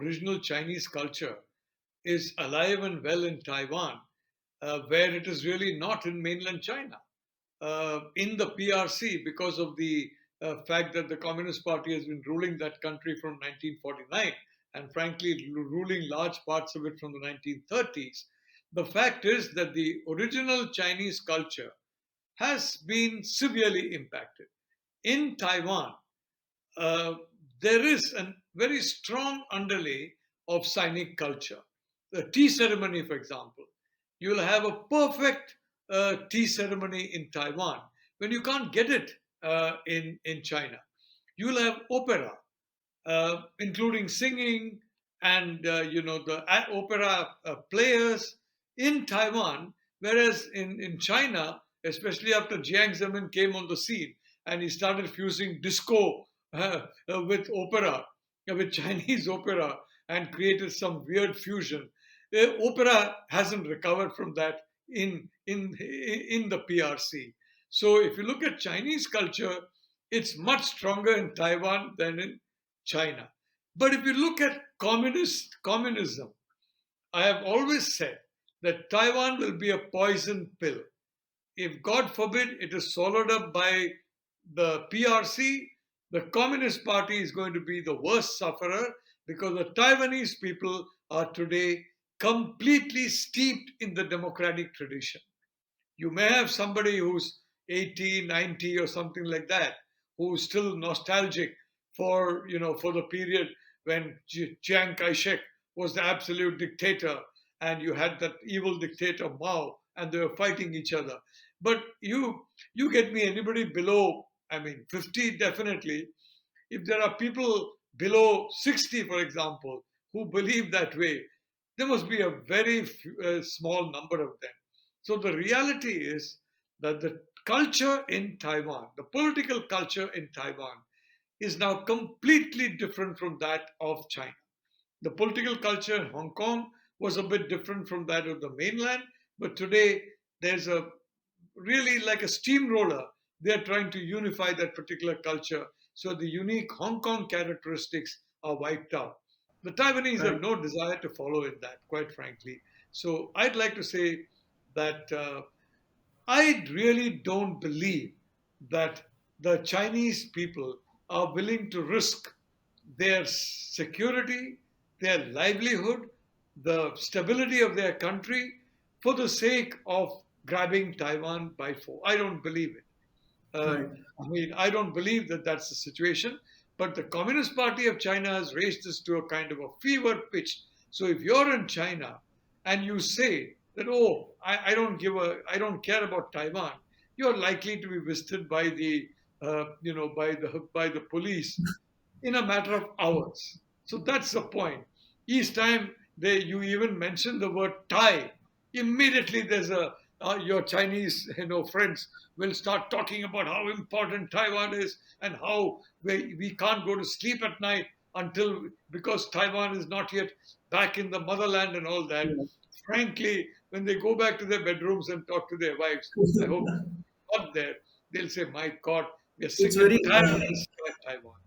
original Chinese culture is alive and well in Taiwan, where it is really not in mainland China. In the PRC, because of the fact that the Communist Party has been ruling that country from 1949 and frankly ruling large parts of it from the 1930s. The fact is that the original Chinese culture has been severely impacted. In Taiwan, uh, there is a very strong underlay of Sinic culture. The tea ceremony, for example, you'll have a perfect tea ceremony in Taiwan when you can't get it in China. You'll have opera, including singing and the opera players in Taiwan, whereas in China, especially after Jiang Zemin came on the scene and he started fusing disco with opera, with Chinese opera, and created some weird fusion. Opera hasn't recovered from that in the PRC. So if you look at Chinese culture, it's much stronger in Taiwan than in China. But if you look at communism, I have always said that Taiwan will be a poison pill. If God forbid it is swallowed up by the PRC, the Communist Party is going to be the worst sufferer because the Taiwanese people are today completely steeped in the democratic tradition. You may have somebody who's 80, 90 or something like that, who's still nostalgic for the period when Chiang Kai-shek was the absolute dictator and you had that evil dictator Mao and they were fighting each other. But you get me anybody below, 50 definitely. If there are people below 60, for example, who believe that way, there must be a very small number of them. So the reality is that the culture in Taiwan, the political culture in Taiwan, is now completely different from that of China. The political culture in Hong Kong was a bit different from that of the mainland, but today there's a really like a steamroller. They're trying to unify that particular culture so the unique Hong Kong characteristics are wiped out. The Taiwanese have Right. no desire to follow in that, quite frankly. So I'd like to say that I really don't believe that the Chinese people are willing to risk their security, their livelihood, the stability of their country for the sake of grabbing Taiwan by force. I don't believe it. Right. I don't believe that that's the situation. But the Communist Party of China has raised this to a kind of a fever pitch. So if you're in China and you say that, oh, I don't care about Taiwan, you're likely to be visited by the police in a matter of hours. So that's the point. Each time you even mention the word Thai, immediately there's your Chinese friends will start talking about how important Taiwan is and how we can't go to sleep at night until because Taiwan is not yet back in the motherland and all that. Yeah. Frankly, when they go back to their bedrooms and talk to their wives, I hope not there. They'll say, "My God, we are It's sick and very tired of this Taiwan."